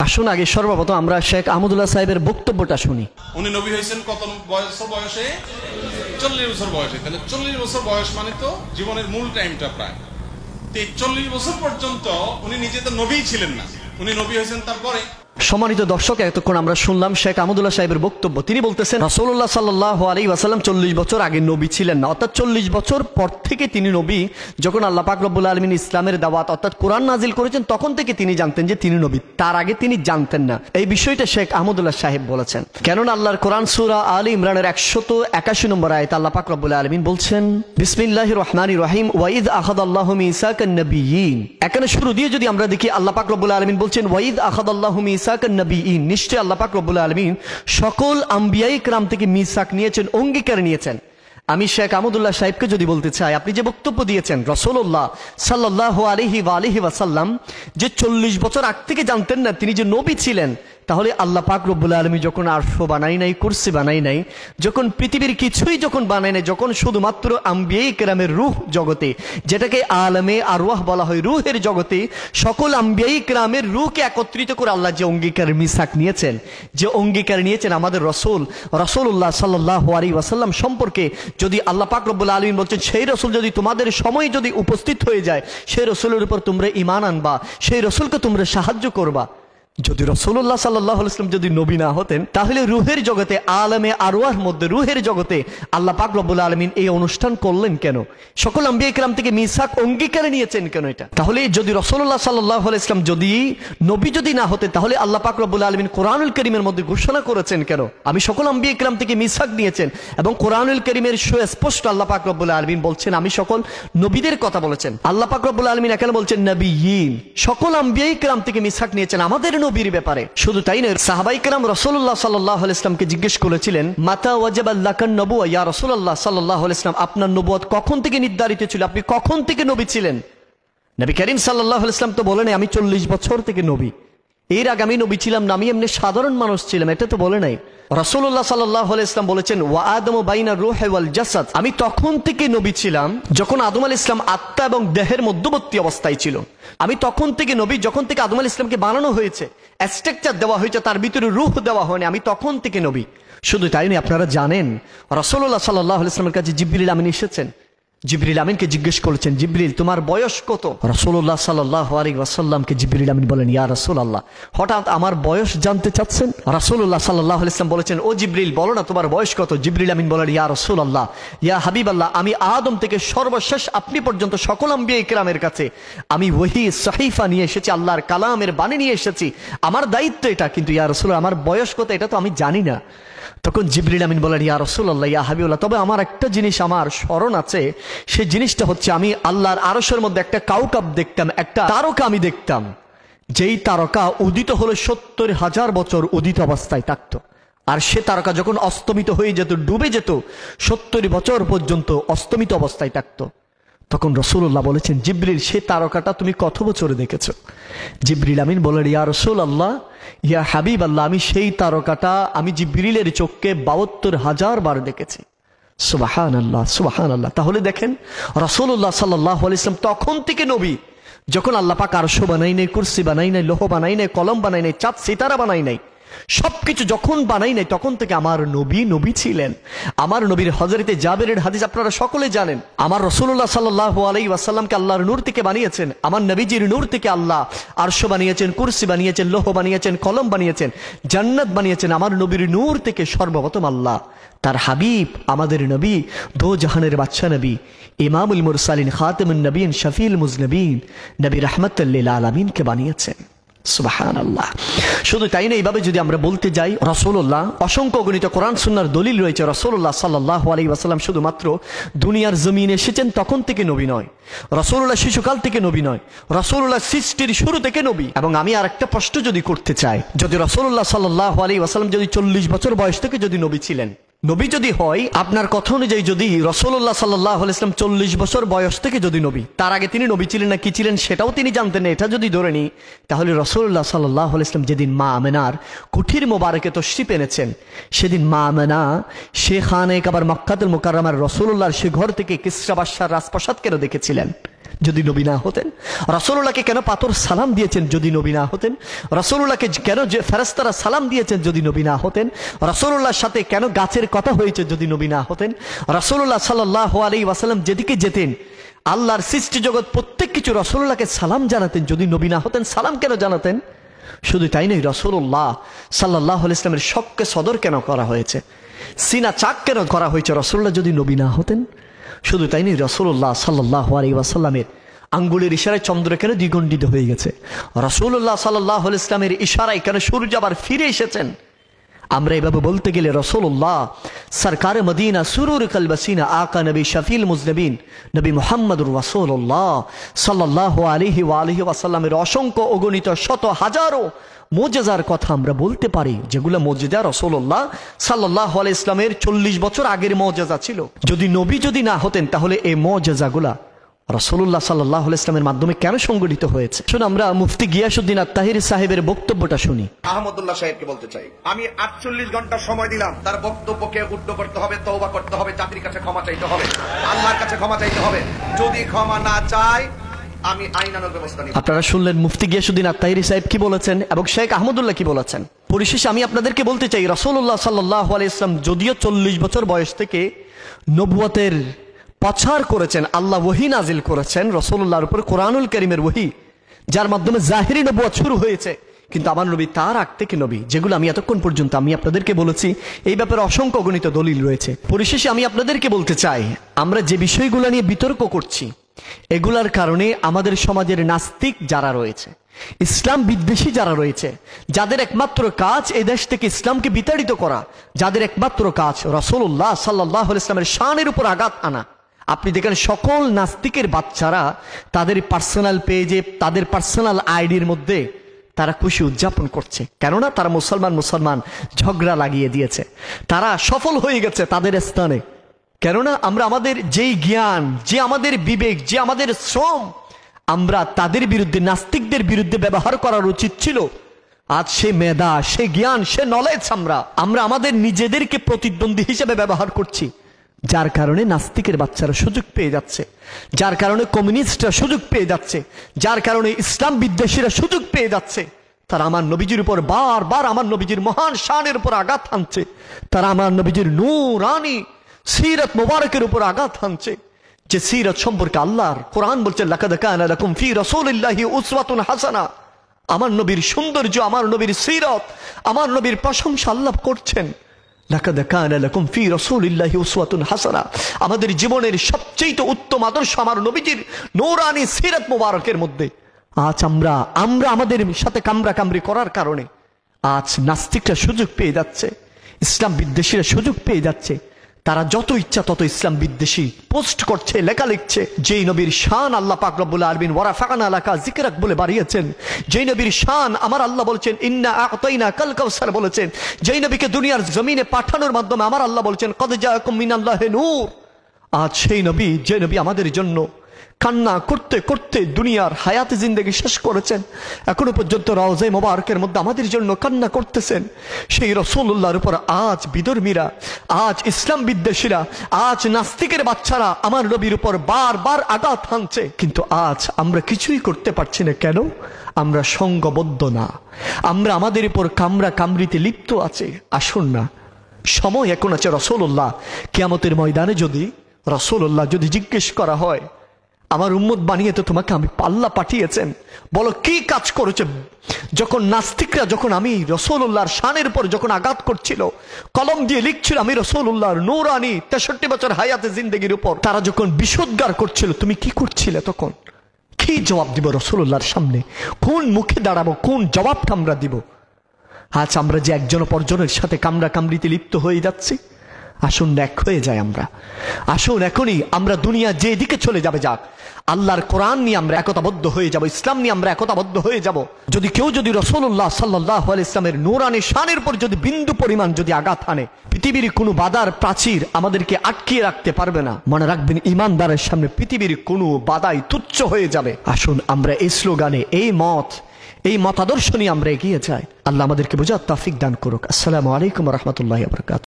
আসুন আগে সর্বপ্রথম আমরা শেখ আহমদুল্লাহ সাহেবের বক্তব্যটা শুনি। উনি নবী হয়েছেন কত বছর বয়সে? 40 বছর বয়সে। তাহলে 40 বছর বয়স মানে তো জীবনের মূল টাইমটা প্রায়। 40 বছর পর্যন্ত উনি নিজে তো নবী ছিলেন না, উনি নবী হয়েছেন তারপরে। সম্মানিত দর্শক, এতক্ষণ আমরা শুনলাম শেখ আহমদুল্লাহ সাহেবের বক্তব্য। তিনি বলতেছেন রাসূলুল্লাহ সাল্লাল্লাহু আলাইহি ওয়াসাল্লাম 40 বছর আগে নবী ছিলেন না, অর্থাৎ 40 বছর পর থেকে তিনি নবী। যখন আল্লাহ পাক রব্বুল আলামিন ইসলামের দাওয়াত অর্থাৎ কোরআন নাজিল করেছেন তখন থেকে তিনি জানতেন যে তিনি নবী, তার আগে তিনি জানতেন না। এই বিষয়টা শেখ আহমদুল্লাহ সাহেব বলেছেন। কেননা আল্লাহর কোরআন সূরা আলী ইমরানের 181 নম্বর আয়াতে আল্লাহ পাক রব্বুল আলামিন বলছেন বিসমিল্লাহির রহমানির রহিম ওয়াইদ আখাযাল্লাহু মিসাকান নাবিয়্যিন। এখানে শুরু দিয়ে যদি আমরা দেখি আল্লাহ পাক রব্বুল আলামিন বলছেন ওয়াইদ আখাযাল্লাহু মিসাকান নাবিয়্যিন, নিশ্চয় আল্লাহ পাক রব্বুল আলামিন সকল আম্বিয়া ইকরাম থেকে মিসাক নিয়েছেন, অঙ্গীকার নিয়েছেন। আমি শেখ আহমদুল্লাহ সাহেবকে যদি বলতে চাই, আপনি যে বক্তব্য দিয়েছেন রাসূলুল্লাহ সাল্লাল্লাহু আলাইহি ওয়াসাল্লাম যে 40 বছর আগ থেকে জানতেন না তিনি যে নবী ছিলেন, তাহলে আল্লাহ পাক রব্বুল আলামিন যখন আরশ বানাই নাই, কুরসি বানাই নাই, যখন পৃথিবীর কিছুই যখন বানাই নাই, যখন শুধুমাত্র আম্বিয়া ইকরামের রূহ জগতে, যেটাকে আলমে আরওয়াহ বলা হয়, রূহের জগতে সকল আম্বিয়া ইকরামের রূহকে একত্রিত করে আল্লাহ যে অঙ্গীকার মিসাক নিয়েছেন, যে অঙ্গীকার নিয়েছেন আমাদের রাসূলুল্লাহ সাল্লাল্লাহু আলাইহি ওয়াসাল্লাম সম্পর্কে, যদি আল্লাহ পাক রব্বুল আলামিন বলছেন সেই রাসূল যদি তোমাদের সময় যদি উপস্থিত হয়ে যায়, সেই রাসূলের উপর তোমরা ঈমান আনবা, সেই রাসূলকে তোমরা সাহায্য করবা। যদি রাসূলুল্লাহ সাল্লাল্লাহু আলাইহি ওয়াসাল্লাম যদি নবী না হতেন, তাহলে রূহের জগতে, আলমে আরওয়াহর মধ্যে, রূহের জগতে আল্লাহ পাক রব্বুল আলামিন এই অনুষ্ঠান করলেন কেন? সকল আম্বিয়া ইকরাম থেকে মিসাক অঙ্গীকার নিয়েছেন কেন? এটা তাহলে যদি রাসূলুল্লাহ সাল্লাল্লাহু আলাইহি ওয়াসাল্লাম যদি নবী যদি না হতেন, তাহলে আল্লাহ পাক রব্বুল আলামিন কোরআনুল কারীমের মধ্যে ঘোষণা করেছেন কেন আমি সকল আম্বিয়া ইকরাম থেকে মিসাক নিয়েছেন, এবং কোরআনুল কারীমের সুস্পষ্ট আল্লাহ পাক রব্বুল আলামিন বলছেন আমি সকল নবীদের কথা বলেছেন। আল্লাহ পাক রব্বুল আলামিন এখানে বলছেন নবিয়্যিন, সকল আম্বিয়া ইকরাম থেকে মিসাক নিয়েছেন আমাদের নবীর ব্যাপারে। শুধু তাই নয়, সাহাবায়ে কেরাম রাসূলুল্লাহ সাল্লাল্লাহু আলাইহি ওয়াসাল্লামকে জিজ্ঞেস করেছিলেন মাতা ওয়াজাবা লাকান নবুওয়া, ইয়া রাসূলুল্লাহ সাল্লাল্লাহু আলাইহি ওয়াসাল্লাম আপনার নবুয়ত কখন থেকে নির্ধারিত ছিল, আপনি কখন থেকে নবী ছিলেন? নবী করিম সাল্লাল্লাহু আলাইহি ওয়াসাল্লাম তো বলেন আমি 40 বছর থেকে নবী, এর আগে আমি নবী ছিলাম না, আমি এমনি সাধারণ মানুষ ছিলাম, এটা তো বলে নাই। রাসূলুল্লাহ সাল্লাল্লাহু আলাইহি ওয়াসাল্লাম বলেছেন ওয়া আদামু বাইনা রূহি ওয়াল জাসাদ, আমি তখন থেকে নবী ছিলাম যখন আদম আলাইহিস সালাম আত্মা এবং দেহের মধ্যবর্তী অবস্থায় ছিল। আমি তখন থেকে নবী, যখন থেকে আদম আলাইহিস সালামকে বানানো হয়েছে, স্ট্রাকচার দেওয়া হয়েছে, তার ভিতরে রূহ দেওয়া হয়নি, আমি তখন থেকে নবী। শুধু তাই নয়, আপনারা জানেন রাসূলুল্লাহ সাল্লাল্লাহু আলাইহি ওয়াসাল্লামের কাছে জিবরিল আমিন এসেছেন। জিবরিল আমিনকে জিজ্ঞেস করেছেন জিবরিল তোমার বয়স কত? রাসূলুল্লাহ সাল্লাল্লাহু আলাইহি ওয়াসাল্লামকে জিবরিল আমিন বলেন ইয়া রাসূলুল্লাহ, হঠাৎ আমার বয়স জানতে চাচ্ছেন? রাসূলুল্লাহ সাল্লাল্লাহু আলাইহি ওয়াসাল্লাম বলেছেন ও জিবরিল বলো না তোমার বয়স কত? জিবরিল আমিন বলেন ইয়া রাসূলুল্লাহ, ইয়া হাবিবাল্লাহ, আমি আদম থেকে সর্বশেষ আপনি পর্যন্ত সকল আম্বিয়া ইকরামের কাছে আমি ওহী সহিফা নিয়ে এসেছি, আল্লাহর কালামের বাণী নিয়ে এসেছি, আমার দায়িত্ব এটা, কিন্তু ইয়া রাসূলুল্লাহ আমার বয়স কত এটা তো আমি জানি না। তখন জিবরিল আমিন বলেন ইয়া রাসূলুল্লাহ, ইয়া হাবিবাল্লাহ, তবে আমার একটা জিনিস আমার স্মরণ আছে, সেই জিনিসটা হচ্ছে আমি আল্লাহর আরশের মধ্যে একটা কাউকাব দেখতাম, একটা তারকা আমি দেখতাম, যেই তারকা উদিত হলে 70,000 বছর উদিত অবস্থায় থাকতো, আর সে তারকা যখন অস্তমিত হয়ে যেত, ডুবে যেত, 70 বছর পর্যন্ত অস্তমিত অবস্থায় থাকতো। তখন রাসূলুল্লাহ বলেছেন জিবরিল সে তারকাটা তুমি কত বছরে দেখেছো? জিবরিল আমিন বলেন ইয়া রাসূলুল্লাহ, ইয়া হাবিবাল্লাহ, আমি সেই তারকাটা আমি জিবরিলের চোখে 72,000 বার দেখেছি। সুবহানাল্লাহ সুবহানাল্লাহ। তাহলে দেখেন রাসূলুল্লাহ সাল্লাল্লাহু আলাইহি ওয়াসাল্লাম তখন থেকে নবী, যখন আল্লাহ পাক আরশ বানাই নাই, কুরসি বানাই নাই, লৌহ বানাই নাই, কলম বানাই নাই, চাঁদ সিতারা বানাই নাই, সবকিছু যখন বানাই নাই তখন থেকে আমার নবী ছিলেন। আমার নবীর হযরতে জাবেরের হাদিস আপনারা সকলে জানেন, আমার রাসূলুল্লাহ সাল্লাল্লাহু আলাইহি ওয়াসাল্লামকে আল্লাহর নূর থেকে বানিয়েছেন, আমার নবীজির নূর থেকে আল্লাহ আরশ বানিয়েছেন, কুরসি বানিয়েছেন, লৌহ বানিয়েছেন, কলম বানিয়েছেন, জান্নাত বানিয়েছেন। আমার নবীর নূর থেকে সর্বপ্রথম আল্লাহ তার হাবিব আমাদের নবী, দো জাহানের বাদশা নবী, ইমামুল মুরসালিন, খাতামুন নবীন, শফিউল মুজনবিন, নবী রাহমাতুল লিল আলামিনকে বানিয়েছেন। সুবহানাল্লাহ। শুধু তাই না, এইভাবে যদি আমরা বলতে যাই রাসূলুল্লাহ অসংখ্য গণিত কোরআন সুন্নাহর দলিল রয়েছে রাসূলুল্লাহ সাল্লাল্লাহু আলাইহি ওয়াসাল্লাম শুধুমাত্র দুনিয়ার জমিনে এসেছেন তখন থেকে নবী নয়, রাসূলুল্লাহ শিশুকাল থেকে নবী নয়, রাসূলুল্লাহ সৃষ্টির শুরু থেকে নবী। এবং আমি আরেকটা প্রশ্ন যদি করতে চাই, যদি রাসূলুল্লাহ সাল্লাল্লাহু আলাইহি ওয়াসাল্লাম যদি 40 বছর বয়স থেকে যদি নবী ছিলেন, নবী যদি হয়, আপনার কথা অনুযায়ী যদি রাসূলুল্লাহ সাল্লাল্লাহু আলাইহি ওয়াসাল্লাম 40 বছর বয়স থেকে যদি নবী, তার আগে তিনি নবী ছিলেন না কি ছিলেন সেটাও তিনি জানতেন না, এটা যদি ধরে নিই, তাহলে রাসূলুল্লাহ সাল্লাল্লাহু আলাইহি ওয়াসাল্লাম যেদিন মা আমেনার কুঠির মোবারকে তশরিফ এনেছেন, সেদিন মা আমেনা সে খানে কাবার মক্কাতুল মুকাররমার রাসূলুল্লাহর সে ঘর থেকে কিসরা বাদশার রাজপ্রাসাদ কেন দেখেছিলেন? যদি নবী না হতেন? রাসূলুল্লাহকে কেন পাথর সালাম দিয়েছেন যদি নবী না হতেন? রাসূলুল্লাহকে কেন যে ফেরেশতারা সালাম দিয়েছেন যদি নবী না হতেন? রাসূলুল্লাহর সাথে কেন গাছের কথা হয়েছে যদি নবী না হতেন? রাসূলুল্লাহ সাল্লাল্লাহু আলাইহি ওয়াসাল্লাম যেদিকে যেতেন আল্লাহর সৃষ্টি জগৎ প্রত্যেক কিছু রাসূলুল্লাহকে সালাম জানাতেন যদি নবী না হতেন? সালাম কেন জানাতেন? শুধু তাই নয়, রাসূলুল্লাহ সাল্লাল্লাহু আলাইহি ওয়াসাল্লামের শখকে সদর কেন করা হয়েছে, সিনা চাক কেন করা হয়েছে রাসূলুল্লাহ যদি নবী না হতেন? শুধু তাই নয়, রাসূলুল্লাহ সাল্লাল্লাহু আলাইহি ওয়াসাল্লামের আঙ্গুলের ইশারায় চন্দ্র কেন দ্বিগণ্ডিত হয়ে গেছে? রাসূলুল্লাহ সাল্লাল্লাহু আলাইহি ওয়াসাল্লামের ইশারায় কেন সূর্য আবার ফিরে এসেছেন? আমরা এভাবে বলতে গেলে রাসূলুল্লাহ সরকার মদিনা সুরুর কলবসিনা আকা নবী শফিল মুজনবিন নবী মুহাম্মদুর রাসূলুল্লাহ সাল্লাল্লাহু আলাইহি ওয়া আলিহি ওয়াসাল্লামের অসংখ্য অগণিত শত হাজারো মুজিজার কথা আমরা বলতে পারি, যেগুলো মুজিজা রাসূলুল্লাহ সাল্লাল্লাহু আলাইহি ইসলামের 40 বছর আগের মুজিজা ছিল। যদি নবী যদি না হতেন তাহলে এই মুজিজাগুলা রাসূলুল্লাহ সাল্লাল্লাহু আলাইহি ইসলামের মাধ্যমে কেন সংগঠিত হয়েছে? শুনুন, আমরা মুফতি গিয়াসউদ্দিন আত-তাহিরি সাহেবের বক্তব্যটা শুনি। আহমদুল্লাহ সাহেবকে বলতে চাই, আমি 48 ঘন্টা সময় দিলাম, তার বক্তব্যকে উদ্ধৃত করতে হবে, তওবা করতে হবে, জাতির কাছে ক্ষমা চাইতে হবে, আল্লাহর কাছে ক্ষমা চাইতে হবে। যদি ক্ষমা না চায় আমি আইনানুগ ব্যবস্থা নিব। আপনারা শুনলেন মুফতি গিয়াসউদ্দিন আত-তাহিরি সাহেব কি বলেছেন এবং শেখ আহমদুল্লাহ কি বলেছেন। পরিশেষে আমি আপনাদেরকে বলতে চাই, রাসূলুল্লাহ সাল্লাল্লাহু আলাইহি ইসলাম যদিও 40 বছর বয়স থেকে নবুয়তের প্রচার করেছেন, আল্লাহ ওহী নাজিল করেছেন রাসূলুল্লাহর উপর, কোরআনুল কারীমের ওহী, যার মাধ্যমে জাহিরি নবুয়ত শুরু হয়েছে, কিন্তু আমার নবী তার আগ থেকে নবী, যেগুলো আমি এতক্ষণ পর্যন্ত আমি আপনাদেরকে বলেছি, এই ব্যাপারে অসংখ্য গণিত দলিল রয়েছে। পরিশেষে আমি আপনাদেরকে বলতে চাই, আমরা যে বিষয়গুলো নিয়ে বিতর্ক করছি এগুলার কারণে আমাদের সমাজের নাস্তিক যারা রয়েছে, ইসলাম বিদ্বেষী যারা রয়েছে, যাদের একমাত্র কাজ এই দেশ থেকে ইসলামকে বিতাড়িত করা, যাদের একমাত্র কাজ রাসূলুল্লাহ সাল্লাল্লাহু আলাইহি ওয়াসাল্লামের শানের উপর আঘাত আনা। আপনি দেখেন সকল নাস্তিকের বাচ্চারা তাদের পার্সোনাল পেজে, তাদের পার্সোনাল আইডির মধ্যে তারা খুশি উদযাপন করছে, কেননা তারা মুসলমান ঝগড়া লাগিয়ে দিয়েছে, তারা সফল হয়ে গেছে তাদের স্থানে। কেননা আমরা আমাদের যেই জ্ঞান, যে আমাদের বিবেক, যে আমাদের শ্রম, আমরা তাদের বিরুদ্ধে, নাস্তিকদের বিরুদ্ধে ব্যবহার করার উচিত ছিল। আজ সে মেধা, সে জ্ঞান, সে নলেজ আমরা আমাদের নিজেদেরকে প্রতিদ্বন্দ্বী হিসেবে ব্যবহার করছি, যার কারণে নাস্তিকের বাচ্চারা সুযোগ পেয়ে যাচ্ছে, যার কারণে কমিউনিস্টরা সুযোগ পেয়ে যাচ্ছে, যার কারণে ইসলাম বিদ্বেষীরা সুযোগ পেয়ে যাচ্ছে। তারা আমার নবীজির উপর বারবার, আমার নবীজির মহান শানের উপর আঘাত হানছে, তারা আমার নবীজির নূরানি সিরাত মুবারকের উপর আঘাত হানছে, যে সিরাত সম্পর্কে আল্লাহর কোরআন বলছে লাকাদ কানা লাকুম ফি রাসূলিল্লাহি উসওয়াতুন হাসানা। আমার নবীর সৌন্দর্য, আমার নবীর সিরাত, আমার নবীর প্রশংসা আল্লাহ করছেন। লাকাদ কানা লাকুম ফি রাসূলিল্লাহি উসওয়াতুন হাসানা, আমাদের জীবনের সবচেয়ে উত্তম আদর্শ আমার নবীজির নূরানি সিরাত মুবারকের মধ্যে। আজ আমরা আমাদের সাথে কামড়াকামড়ি করার কারণে আজ নাস্তিকরা সুযোগ পেয়ে যাচ্ছে, ইসলাম বিদ্বেষীরা সুযোগ পেয়ে যাচ্ছে। তারা যত ইচ্ছা তত ইসলাম বিদ্বেষী পোস্ট করছে, লেখা লিখছে। যেই নবীর শান আল্লাহ পাক রব্বুল আলামিন ওয়ারাফা'না লাকা যিকরাক বলে বাড়িয়েছেন, যেই নবীর শান আমার আল্লাহ বলছেন ইন্না আ'তাইনা কাল কাউসার বলেছেন, যেই নবীকে দুনিয়ার জমিনে পাঠানোর মাধ্যমে আমার আল্লাহ বলছেন কদ জাআকুম মিনাল্লাহি নূর। আজ সেই নবী, যে নবী আমাদের জন্য কান্না করতে করতে দুনিয়ার হায়াতে জিন্দেগি শেষ করেছেন, এখনো পর্যন্ত রওজায়ে মোবারকের মধ্যে আমাদের জন্য কান্না করতেছেন, সেই রাসূলুল্লাহর উপর আজ বিধর্মীরা, আজ ইসলাম বিদ্বেষীরা, আজ নাস্তিকের বাচ্চারা আমার নবীর উপর বারবার আঘাত হানছে। কিন্তু আজ আমরা কিছুই করতে পারছি না। কেন? আমরা সংঘবদ্ধ না, আমরা আমাদের উপর কামড়া কামড়িতে লিপ্ত আছে। আসুন না, সময় এখন আছে। রাসূলুল্লাহ কিয়ামতের ময়দানে যদি রাসূলুল্লাহ যদি জিজ্ঞেস করা হয়, আমার উম্মত বানিয়ে তো তোমাকে আমি আল্লাহ পাঠিয়েছেন, বলো কি কাজ করেছে? যখন নাস্তিকরা, যখন আমি রাসূলুল্লাহর শানের উপর যখন আঘাত করছিল, কলম দিয়ে লিখছিল আমি রাসূলুল্লাহর নূরানি 63 বছর হায়াতে জিন্দেগির উপর, তারা যখন বিষোদ্গার করছিল, তুমি কি করছিলে তখন? কি জবাব দিব রাসূলুল্লাহর সামনে? কোন মুখে দাঁড়াবো? কোন জবাবটা আমরা দিব? আজ আমরা যে একজন অপরজনের সাথে কামড়া কামড়িতে লিপ্ত হয়ে যাচ্ছি। আসুন এক হয়ে যায় আমরা, আসুন এখনই আমরা দুনিয়া যে দিকে চলে যাবে যাক, আল্লাহর কোরআন নিয়ে আমরা একতাবদ্ধ হয়ে যাব, ইসলাম নিয়ে আমরা একতাবদ্ধ হয়ে যাব। যদি কেউ যদি রাসূলুল্লাহ সাল্লাল্লাহু আলাইহি ইসলামের নূরানি শানের উপর যদি বিন্দু পরিমাণ যদি আঘাত হানে, পৃথিবীর কোনো বাধার প্রাচীর আমাদেরকে আটকিয়ে রাখতে পারবে না। মনে রাখবেন, ঈমানদারের সামনে পৃথিবীর কোনো বাধাই তুচ্ছ হয়ে যাবে। আসুন আমরা এই স্লোগানে, এই মতাদর্শ নিয়ে আমরা এগিয়ে যাই। আল্লাহ আমাদেরকে বোঝার তৌফিক দান করুক। আসসালামু আলাইকুম ওয়া রাহমাতুল্লাহি ওয়া বারাকাতুহু।